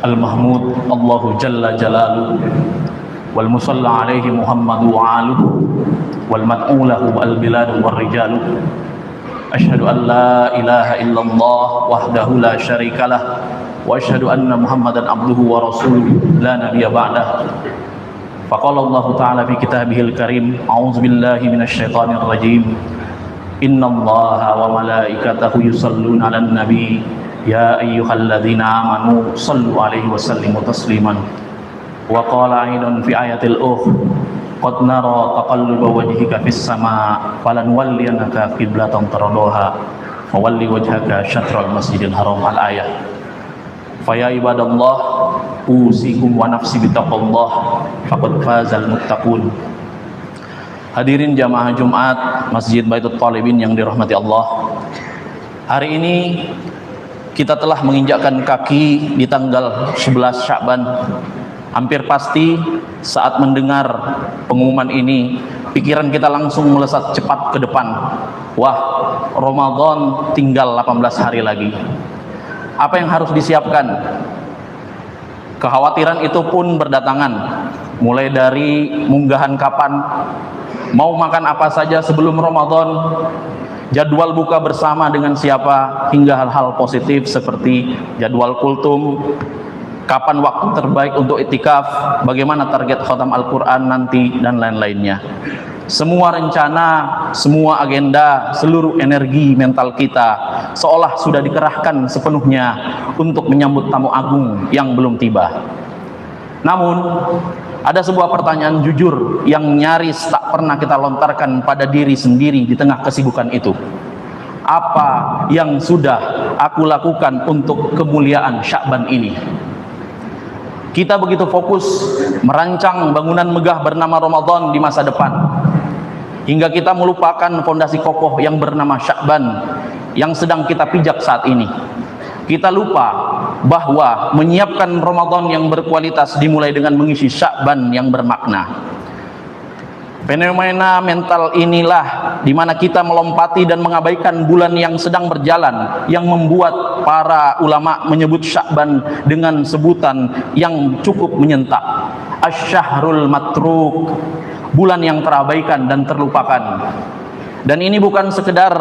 Al-Mahmud Allahu Jalla Jalaluhu wal musalla alaihi Muhammadu wa aluhu wal mad'ulahu al-biladu wal rijalu. Asyhadu an la ilaha illallah wahdahu la syarikalah wa asyhadu anna Muhammadan abduhu wa rasuluhu la nabiyya ba'dah. Faqala Allah Ta'ala fi kitabihil karim, a'udzu billahi minasy syaithanir rajim. Innallaha wa malaikatahu yusalluna 'alan nabi ya ayyuhalladzina amanu sallu 'alaihi wa sallimu tasliman. Wa qala aidan fi ayatil qad nara taqalluba wajhika fis sama falanwalliyannaka qiblatan tardaha fawalli wajhaka syatral masjidil haram al-ayah. Fa ya ibadallah usikum wa nafsi bittaqullah faqad fazal muttaqun. Hadirin jamaah Jumat Masjid Baitul Talibin yang dirahmati Allah. Hari ini kita telah menginjakkan kaki di tanggal 11 Sya'ban. Hampir pasti saat mendengar pengumuman ini, pikiran kita langsung melesat cepat ke depan. Wah, Ramadan tinggal 18 hari lagi. Apa yang harus disiapkan? Kekhawatiran itu pun berdatangan, mulai dari munggahan kapan, mau makan apa saja sebelum Ramadan, jadwal buka bersama dengan siapa, hingga hal-hal positif seperti jadwal kultum, kapan waktu terbaik untuk itikaf, bagaimana target khatam Al-Quran nanti, dan lain-lainnya. Semua rencana, semua agenda, seluruh energi mental kita seolah sudah dikerahkan sepenuhnya untuk menyambut tamu agung yang belum tiba. Namun ada sebuah pertanyaan jujur yang nyaris tak pernah kita lontarkan pada diri sendiri di tengah kesibukan itu. Apa yang sudah aku lakukan untuk kemuliaan Sya'ban ini? Kita begitu fokus merancang bangunan megah bernama Ramadan di masa depan, hingga kita melupakan fondasi kokoh yang bernama Sya'ban yang sedang kita pijak saat ini. Kita lupa bahwa menyiapkan Ramadan yang berkualitas dimulai dengan mengisi Sya'ban yang bermakna. Fenomena mental inilah di mana kita melompati dan mengabaikan bulan yang sedang berjalan, yang membuat para ulama menyebut Sya'ban dengan sebutan yang cukup menyentak, Asy-Syahrul Matruk, bulan yang terabaikan dan terlupakan. Dan ini bukan sekedar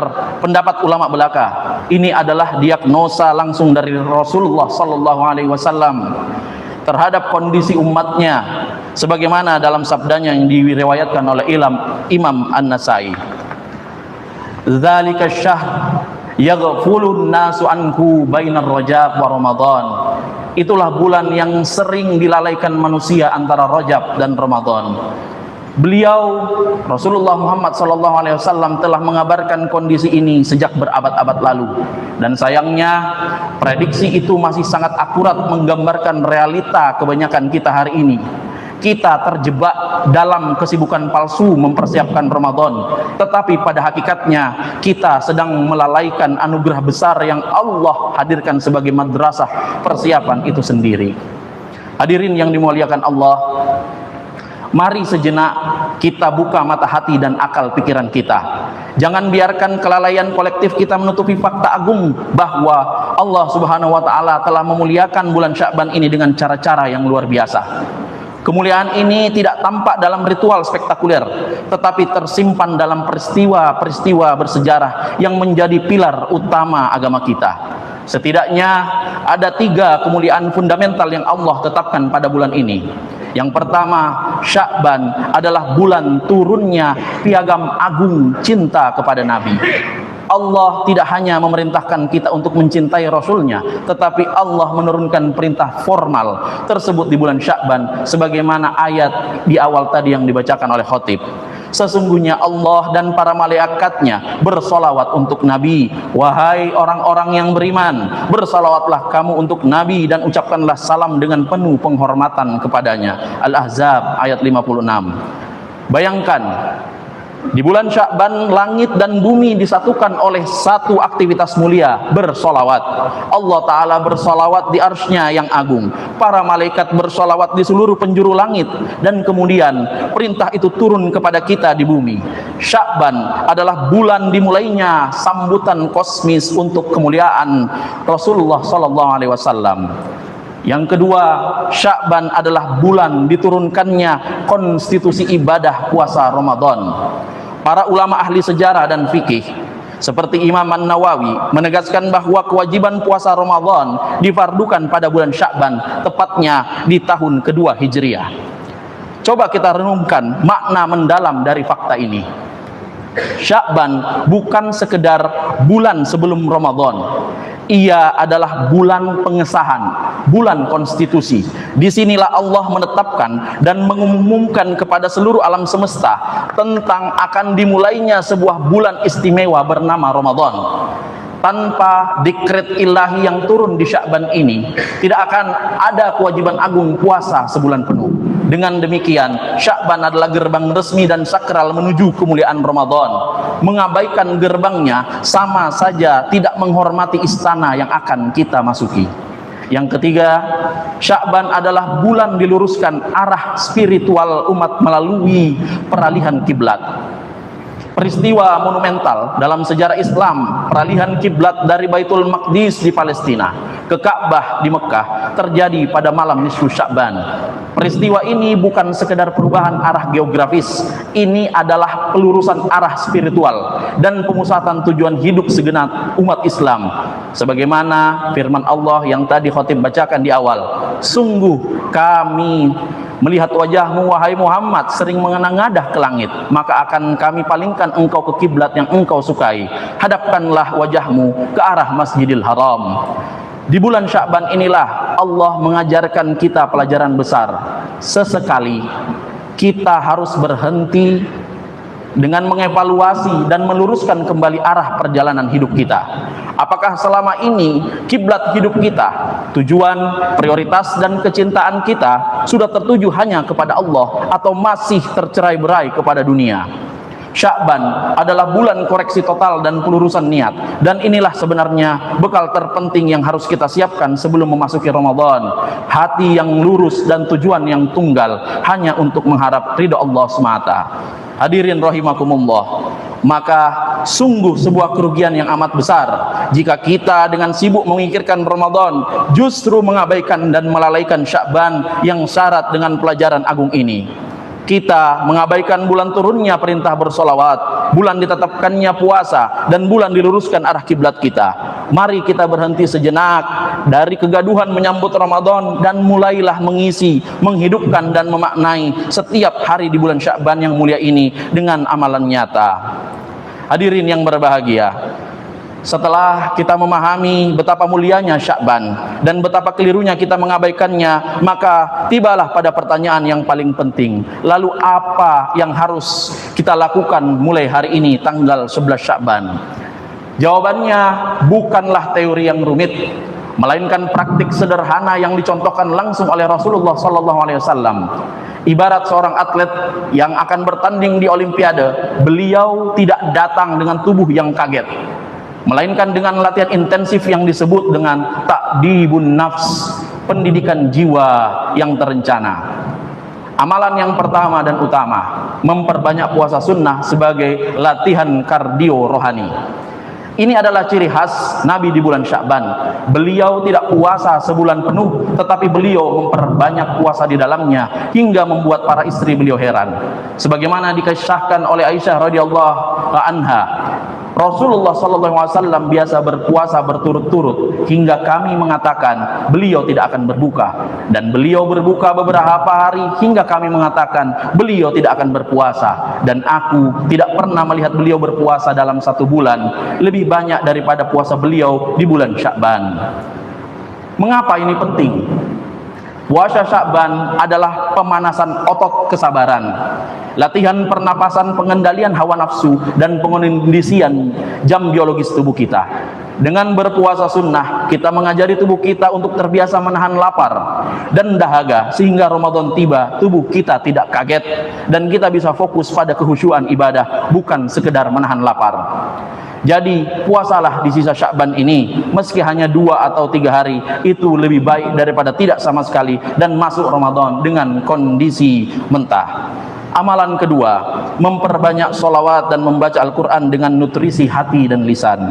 pendapat ulama belaka, ini adalah diagnosa langsung dari Rasulullah sallallahu alaihi wasallam terhadap kondisi umatnya, sebagaimana dalam sabdanya yang diriwayatkan oleh Imam An-Nasai. Dzalika syahr yaghfulun nasu anhu bainar Rajab wa Ramadan. Itulah bulan yang sering dilalaikan manusia antara Rajab dan Ramadan. Beliau Rasulullah Muhammad SAW telah mengabarkan kondisi ini sejak berabad-abad lalu, dan sayangnya prediksi itu masih sangat akurat menggambarkan realita kebanyakan kita hari ini. Kita terjebak dalam kesibukan palsu mempersiapkan Ramadan, tetapi pada hakikatnya kita sedang melalaikan anugerah besar yang Allah hadirkan sebagai madrasah persiapan itu sendiri. Hadirin yang dimuliakan Allah, mari sejenak kita buka mata hati dan akal pikiran kita. Jangan biarkan kelalaian kolektif kita menutupi fakta agung bahwa Allah Subhanahu wa taala telah memuliakan bulan Sya'ban ini dengan cara-cara yang luar biasa. Kemuliaan ini tidak tampak dalam ritual spektakuler, tetapi tersimpan dalam peristiwa-peristiwa bersejarah yang menjadi pilar utama agama kita. Setidaknya ada 3 kemuliaan fundamental yang Allah tetapkan pada bulan ini. Yang pertama, Sya'ban adalah bulan turunnya piagam agung cinta kepada Nabi. Allah tidak hanya memerintahkan kita untuk mencintai Rasulnya, tetapi Allah menurunkan perintah formal tersebut di bulan Sya'ban, sebagaimana ayat di awal tadi yang dibacakan oleh khotib. Sesungguhnya Allah dan para malaikatnya bersolawat untuk Nabi. Wahai orang-orang yang beriman, bersolawatlah kamu untuk Nabi dan ucapkanlah salam dengan penuh penghormatan kepadanya. Al-Ahzab ayat 56. Bayangkan, di bulan Sya'ban langit dan bumi disatukan oleh satu aktivitas mulia, bersolawat. Allah Ta'ala bersolawat di arsy-Nya yang agung, para malaikat bersolawat di seluruh penjuru langit, dan kemudian perintah itu turun kepada kita di bumi. Sya'ban adalah bulan dimulainya sambutan kosmis untuk kemuliaan Rasulullah SAW. Yang kedua, Sya'ban adalah bulan diturunkannya konstitusi ibadah puasa Ramadan. Para ulama ahli sejarah dan fikih seperti Imam An-Nawawi menegaskan bahwa kewajiban puasa Ramadan difardukan pada bulan Sya'ban, tepatnya di tahun kedua Hijriah. Coba kita renungkan makna mendalam dari fakta ini. Sya'ban bukan sekedar bulan sebelum Ramadan. Ia adalah bulan pengesahan, bulan konstitusi. Disinilah Allah menetapkan dan mengumumkan kepada seluruh alam semesta tentang akan dimulainya sebuah bulan istimewa bernama Ramadan. Tanpa dekret ilahi yang turun di Sya'ban ini, tidak akan ada kewajiban agung puasa sebulan penuh. Dengan demikian, Sya'ban adalah gerbang resmi dan sakral menuju kemuliaan Ramadan. Mengabaikan gerbangnya sama saja tidak menghormati istana yang akan kita masuki. Yang ketiga, Sya'ban adalah bulan diluruskan arah spiritual umat melalui peralihan kiblat. Peristiwa monumental dalam sejarah Islam, peralihan kiblat dari Baitul Maqdis di Palestina ke Ka'bah di Mekah terjadi pada malam nisfu Sya'ban. Peristiwa ini bukan sekedar perubahan arah geografis, ini adalah pelurusan arah spiritual dan pemusatan tujuan hidup segenap umat Islam. Sebagaimana firman Allah yang tadi khotib bacakan di awal, sungguh kami melihat wajahmu wahai Muhammad sering mengenang-ngadah ke langit, maka akan kami palingkan engkau ke kiblat yang engkau sukai. Hadapkanlah wajahmu ke arah Masjidil Haram. Di bulan Sya'ban inilah Allah mengajarkan kita pelajaran besar. Sesekali kita harus berhenti dengan mengevaluasi dan meluruskan kembali arah perjalanan hidup kita. Apakah selama ini kiblat hidup kita, tujuan, prioritas dan kecintaan kita sudah tertuju hanya kepada Allah atau masih tercerai-berai kepada dunia? Sya'ban adalah bulan koreksi total dan pelurusan niat, dan inilah sebenarnya bekal terpenting yang harus kita siapkan sebelum memasuki Ramadan. Hati yang lurus dan tujuan yang tunggal hanya untuk mengharap ridha Allah semata. Hadirin rahimakumullah, maka sungguh sebuah kerugian yang amat besar jika kita dengan sibuk memikirkan Ramadan justru mengabaikan dan melalaikan Sya'ban yang syarat dengan pelajaran agung ini. Kita mengabaikan bulan turunnya perintah bersolawat, bulan ditetapkannya puasa, dan bulan diluruskan arah kiblat kita. Mari kita berhenti sejenak dari kegaduhan menyambut Ramadan dan mulailah mengisi, menghidupkan dan memaknai setiap hari di bulan Sya'ban yang mulia ini dengan amalan nyata. Hadirin yang berbahagia, setelah kita memahami betapa mulianya Sya'ban dan betapa kelirunya kita mengabaikannya, maka tibalah pada pertanyaan yang paling penting. Lalu apa yang harus kita lakukan mulai hari ini tanggal 11 Sya'ban? Jawabannya bukanlah teori yang rumit, melainkan praktik sederhana yang dicontohkan langsung oleh Rasulullah SAW. Ibarat seorang atlet yang akan bertanding di Olimpiade, beliau tidak datang dengan tubuh yang kaget, melainkan dengan latihan intensif yang disebut dengan ta'dibun nafs, pendidikan jiwa yang terencana. Amalan yang pertama dan utama, memperbanyak puasa sunnah sebagai latihan kardio rohani. Ini adalah ciri khas Nabi di bulan Sya'ban. Beliau tidak puasa sebulan penuh, tetapi beliau memperbanyak puasa di dalamnya hingga membuat para istri beliau heran. Sebagaimana dikisahkan oleh Aisyah radhiyallahu anha, Rasulullah SAW biasa berpuasa berturut-turut hingga kami mengatakan beliau tidak akan berbuka, dan beliau berbuka beberapa hari hingga kami mengatakan beliau tidak akan berpuasa, dan aku tidak pernah melihat beliau berpuasa dalam satu bulan lebih banyak daripada puasa beliau di bulan Sya'ban. Mengapa ini penting? Puasa Sya'ban adalah pemanasan otot kesabaran, latihan pernapasan, pengendalian hawa nafsu, dan pengondisian jam biologis tubuh kita. Dengan berpuasa sunnah, kita mengajari tubuh kita untuk terbiasa menahan lapar dan dahaga, sehingga Ramadan tiba, tubuh kita tidak kaget, dan kita bisa fokus pada kehusyuan ibadah, bukan sekedar menahan lapar. Jadi puasalah di sisa Sya'ban ini, meski hanya 2 atau 3 hari, itu lebih baik daripada tidak sama sekali dan masuk Ramadan dengan kondisi mentah. Amalan kedua, memperbanyak sholawat dan membaca Al-Quran dengan nutrisi hati dan lisan.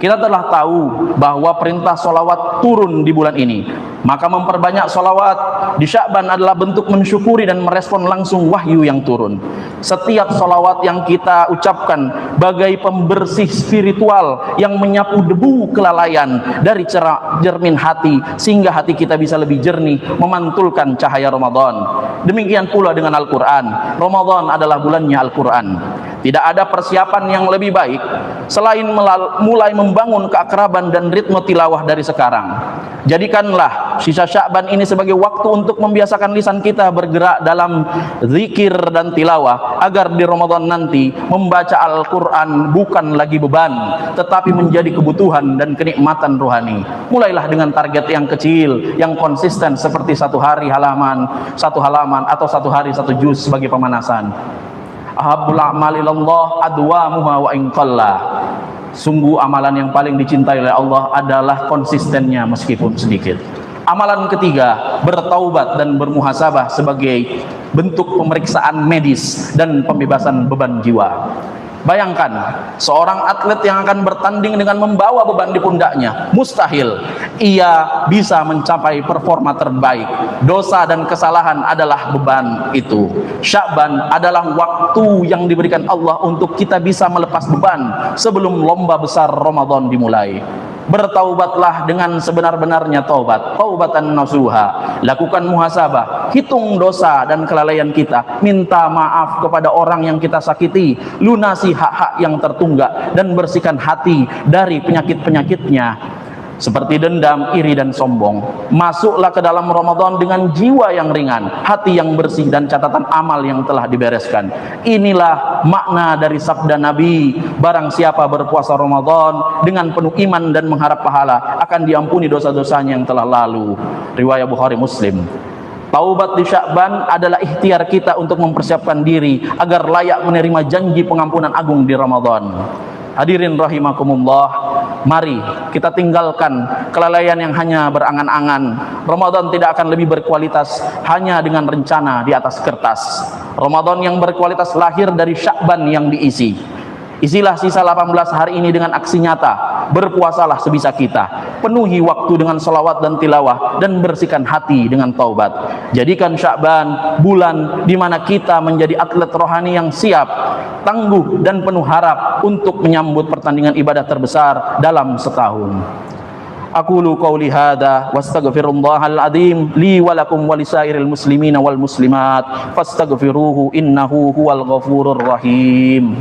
Kita telah tahu bahwa perintah sholawat turun di bulan ini. Maka memperbanyak sholawat di Sya'ban adalah bentuk mensyukuri dan merespon langsung wahyu yang turun. Setiap sholawat yang kita ucapkan bagai pembersih spiritual yang menyapu debu kelalaian dari cermin hati, sehingga hati kita bisa lebih jernih memantulkan cahaya Ramadan. Demikian pula dengan Al-Quran. Ramadan adalah bulannya Al-Quran. Tidak ada persiapan yang lebih baik selain mulai membangun keakraban dan ritme tilawah dari sekarang. Jadikanlah sisa Sya'ban ini sebagai waktu untuk membiasakan lisan kita bergerak dalam zikir dan tilawah, agar di Ramadan nanti membaca Al-Quran bukan lagi beban, tetapi menjadi kebutuhan dan kenikmatan rohani. Mulailah dengan target yang kecil, yang konsisten, seperti satu hari satu halaman atau satu hari satu juz sebagai pemanasan. Ahabbul a'mali ilallah adwamuha wa in qalla. Sungguh amalan yang paling dicintai oleh Allah adalah konsistennya meskipun sedikit. Amalan ketiga, bertaubat dan bermuhasabah sebagai bentuk pemeriksaan medis dan pembebasan beban jiwa. Bayangkan seorang atlet yang akan bertanding dengan membawa beban di pundaknya, mustahil ia bisa mencapai performa terbaik. Dosa dan kesalahan adalah beban itu. Sya'ban adalah waktu yang diberikan Allah untuk kita bisa melepas beban sebelum lomba besar Ramadan dimulai. Bertaubatlah dengan sebenar-benarnya taubat, taubatan nasuha. Lakukan muhasabah, hitung dosa dan kelalaian kita, minta maaf kepada orang yang kita sakiti, lunasi hak-hak yang tertunggak, dan bersihkan hati dari penyakit-penyakitnya seperti dendam, iri, dan sombong. Masuklah ke dalam Ramadan dengan jiwa yang ringan, hati yang bersih, dan catatan amal yang telah dibereskan. Inilah makna dari sabda Nabi, barang siapa berpuasa Ramadan dengan penuh iman dan mengharap pahala, akan diampuni dosa-dosanya yang telah lalu. Riwayat Bukhari Muslim. Taubat di Sya'ban adalah ikhtiar kita untuk mempersiapkan diri agar layak menerima janji pengampunan agung di Ramadan. Hadirin rahimakumullah, mari kita tinggalkan kelalaian yang hanya berangan-angan. Ramadan tidak akan lebih berkualitas hanya dengan rencana di atas kertas. Ramadan yang berkualitas lahir dari Sya'ban yang diisi. Isilah sisa 18 hari ini dengan aksi nyata. Berpuasalah sebisa kita. Penuhi waktu dengan salawat dan tilawah, dan bersihkan hati dengan taubat. Jadikan Sya'ban bulan di mana kita menjadi atlet rohani yang siap, tangguh, dan penuh harap untuk menyambut pertandingan ibadah terbesar dalam setahun. Aqulu qawli hadza wastaghfirullahal azim li wa lakum wa lisairil muslimina wal muslimat fastaghfiruhu innahu huwal ghafurur rahim.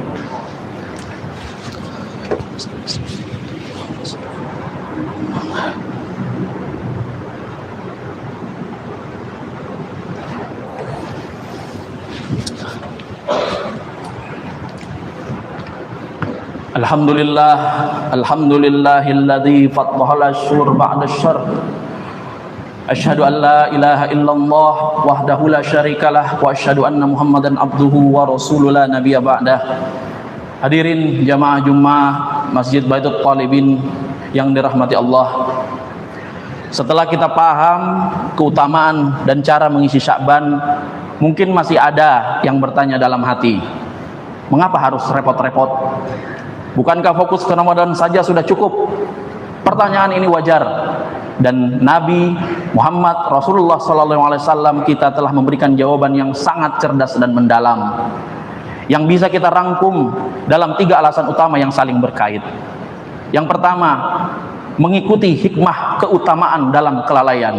Alhamdulillahilladzi faddala asy-syuhur ba'da asy-syahr. Asyhadu an la ilaha illallah wahdahu la syarikalah wa asyhadu anna Muhammadan abduhu wa rasuluhu la nabiyya ba'dah. Hadirin jamaah Jumat Masjid Baitul Talibin yang dirahmati Allah. Setelah kita paham keutamaan dan cara mengisi Sya'ban, mungkin masih ada yang bertanya dalam hati, mengapa harus repot-repot? Bukankah fokus ke Ramadan saja sudah cukup? Pertanyaan ini wajar, dan Nabi Muhammad Rasulullah SAW kita telah memberikan jawaban yang sangat cerdas dan mendalam, yang bisa kita rangkum dalam 3 alasan utama yang saling berkait. Yang pertama, mengikuti hikmah keutamaan dalam kelalaian.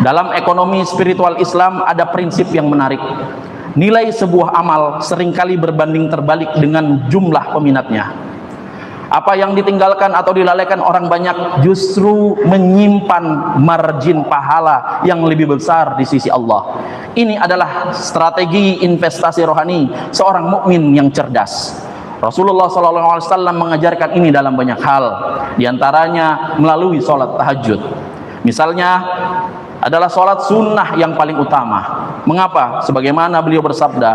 Dalam ekonomi spiritual Islam ada prinsip yang menarik. Nilai sebuah amal seringkali berbanding terbalik dengan jumlah peminatnya. Apa yang ditinggalkan atau dilalaikan orang banyak justru menyimpan margin pahala yang lebih besar di sisi Allah. Ini adalah strategi investasi rohani seorang mukmin yang cerdas. Rasulullah SAW mengajarkan ini dalam banyak hal, diantaranya melalui sholat tahajud. Misalnya adalah sholat sunnah yang paling utama. Mengapa? Sebagaimana beliau bersabda,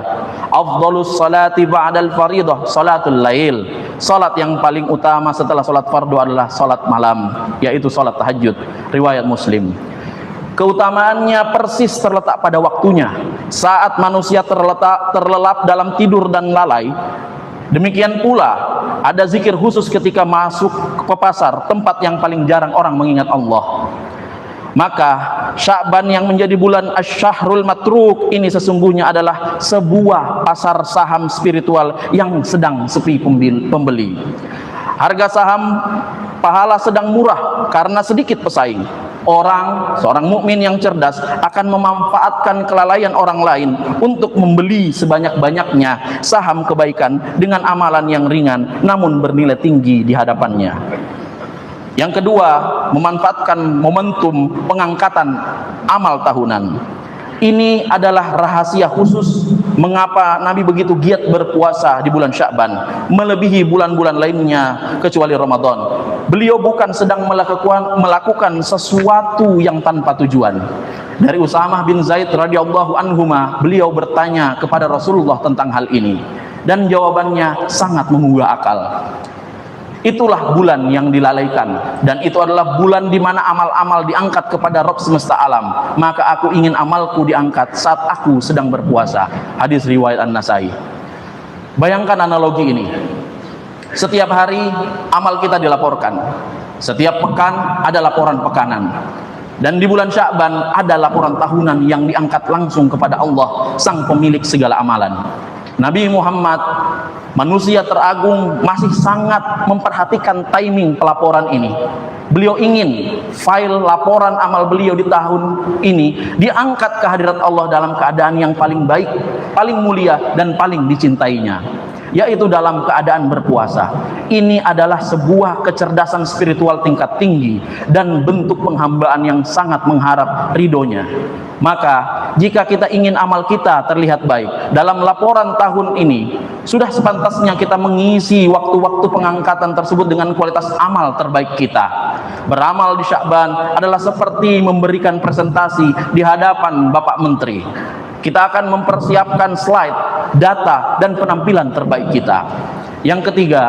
afdhalus salati ba'dal faridah salatul lail. Salat yang paling utama setelah salat fardu adalah salat malam, yaitu salat tahajud. Riwayat Muslim. Keutamaannya persis terletak pada waktunya. Saat manusia terlelap dalam tidur dan lalai, demikian pula ada zikir khusus ketika masuk ke pasar, tempat yang paling jarang orang mengingat Allah. Maka Sya'ban yang menjadi bulan Asy-Syahrul Matruk ini sesungguhnya adalah sebuah pasar saham spiritual yang sedang sepi pembeli. Harga saham pahala sedang murah karena sedikit pesaing. Seorang mukmin yang cerdas akan memanfaatkan kelalaian orang lain untuk membeli sebanyak-banyaknya saham kebaikan dengan amalan yang ringan namun bernilai tinggi di hadapannya. Yang kedua, memanfaatkan momentum pengangkatan amal tahunan. Ini adalah rahasia khusus mengapa Nabi begitu giat berpuasa di bulan Sya'ban melebihi bulan-bulan lainnya kecuali Ramadan. Beliau bukan sedang melakukan sesuatu yang tanpa tujuan. Dari Usamah bin Zaid radhiyallahu anhuma, beliau bertanya kepada Rasulullah tentang hal ini dan jawabannya sangat menggugah akal. Itulah bulan yang dilalaikan, dan itu adalah bulan di mana amal-amal diangkat kepada Rabb semesta alam. Maka aku ingin amalku diangkat saat aku sedang berpuasa. Hadis riwayat An-Nasai. Bayangkan analogi ini. Setiap hari amal kita dilaporkan. Setiap pekan ada laporan pekanan. Dan di bulan Sya'ban ada laporan tahunan yang diangkat langsung kepada Allah, sang pemilik segala amalan. Nabi Muhammad, manusia teragung, masih sangat memperhatikan timing pelaporan ini. Beliau ingin file laporan amal beliau di tahun ini diangkat ke hadirat Allah dalam keadaan yang paling baik, paling mulia, dan paling dicintainya, yaitu dalam keadaan berpuasa. Ini adalah sebuah kecerdasan spiritual tingkat tinggi dan bentuk penghambaan yang sangat mengharap ridhonya. Maka jika kita ingin amal kita terlihat baik dalam laporan tahun ini, sudah sepantasnya kita mengisi waktu-waktu pengangkatan tersebut dengan kualitas amal terbaik kita. Beramal di Sya'ban adalah seperti memberikan presentasi di hadapan Bapak Menteri. Kita akan mempersiapkan slide, data, dan penampilan terbaik kita. Yang ketiga,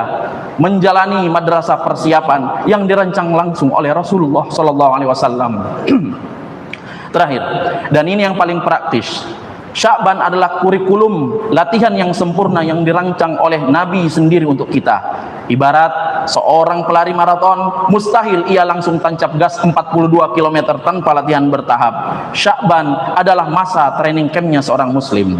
menjalani madrasah persiapan yang dirancang langsung oleh Rasulullah SAW. Terakhir, dan ini yang paling praktis, Sya'ban adalah kurikulum latihan yang sempurna yang dirancang oleh Nabi sendiri untuk kita. Ibarat seorang pelari maraton, mustahil ia langsung tancap gas 42 km tanpa latihan bertahap. Sya'ban adalah masa training campnya seorang muslim.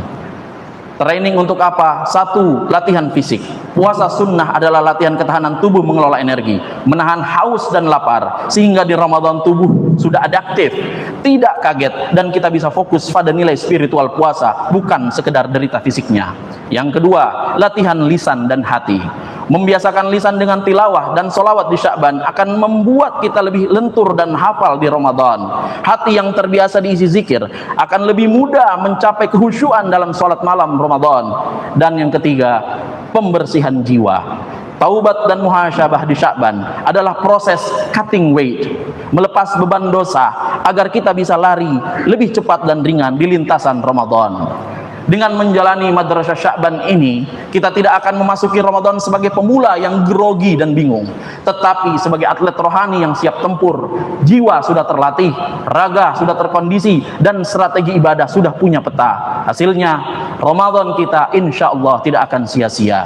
Training untuk apa? Satu, latihan fisik. Puasa sunnah adalah latihan ketahanan tubuh mengelola energi, menahan haus dan lapar, sehingga di Ramadan tubuh sudah adaptif, tidak kaget, dan kita bisa fokus pada nilai spiritual puasa, bukan sekedar derita fisiknya. Yang kedua, latihan lisan dan hati. Membiasakan lisan dengan tilawah dan solawat di Sya'ban akan membuat kita lebih lentur dan hafal di Ramadan. Hati yang terbiasa diisi zikir akan lebih mudah mencapai kehusyuan dalam sholat malam Ramadan. Dan yang ketiga, pembersihan jiwa. Taubat dan muhasyabah di Sya'ban adalah proses cutting weight, melepas beban dosa agar kita bisa lari lebih cepat dan ringan di lintasan Ramadan. Dengan menjalani madrasah Sya'ban ini, kita tidak akan memasuki Ramadan sebagai pemula yang grogi dan bingung, tetapi sebagai atlet rohani yang siap tempur. Jiwa sudah terlatih, raga sudah terkondisi, dan strategi ibadah sudah punya peta. Hasilnya, Ramadan kita insya Allah tidak akan sia-sia.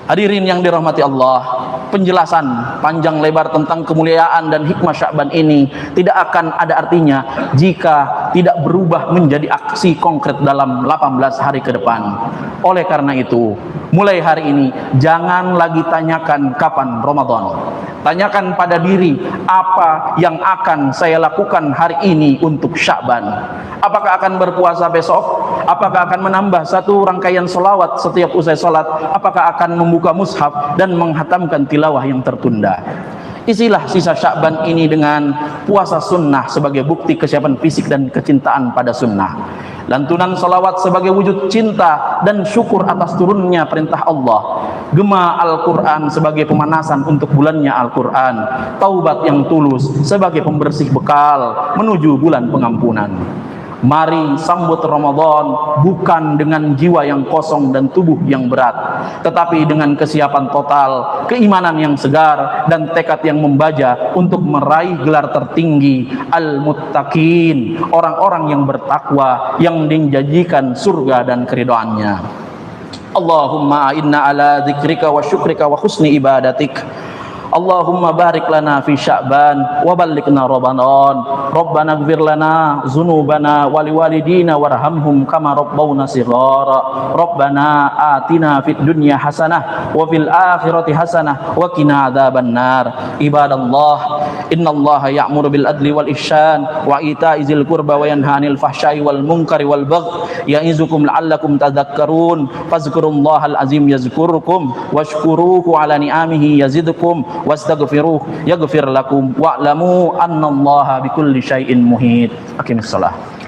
Hadirin yang dirahmati Allah, penjelasan panjang lebar tentang kemuliaan dan hikmah Sya'ban ini tidak akan ada artinya jika tidak berubah menjadi aksi konkret dalam 18 hari ke depan. Oleh karena itu, mulai hari ini jangan lagi tanyakan kapan Ramadan. Tanyakan pada diri, apa yang akan saya lakukan hari ini untuk Sya'ban? Apakah akan berpuasa besok? Apakah akan menambah satu rangkaian solawat setiap usai sholat? Apakah akan membuka mushaf dan menghatamkan tilawah yang tertunda? Isilah sisa Sya'ban ini dengan puasa sunnah sebagai bukti kesiapan fisik dan kecintaan pada sunnah. Lantunan salawat sebagai wujud cinta dan syukur atas turunnya perintah Allah. Gema Al-Quran sebagai pemanasan untuk bulannya Al-Quran. Taubat yang tulus sebagai pembersih bekal menuju bulan pengampunan. Mari sambut Ramadan bukan dengan jiwa yang kosong dan tubuh yang berat, tetapi dengan kesiapan total, keimanan yang segar, dan tekad yang membaja untuk meraih gelar tertinggi Al-Muttaqin, orang-orang yang bertakwa yang dijanjikan surga dan keridhaannya. Allahumma inna ala dzikrika wa syukrika wa husni ibadatik Allahumma barik lana fi Sya'ban wa ballighna Ramadan. Rabbana ighfir lana dzunubana wa liwalidina warhamhum kama rabbawna shighara. Rabbana atina fid dunya hasanah wa fil akhirati hasanah wa qina adzabannar. Ibadallah, innallaha ya'muru bil adli wal ihsan wa ita'i dzil qurba wa yanha 'anil fahsya'i wal munkari wal baghi ya'izukum la'allakum tadhakkarun. Fazkurullahal azim yazkurkum washkuruhu ala ni'amihi yazidkum wastaghfiruh yaghfir lakum wa'lamu annallaha bikulli syai'in muhit. Aqimissalah.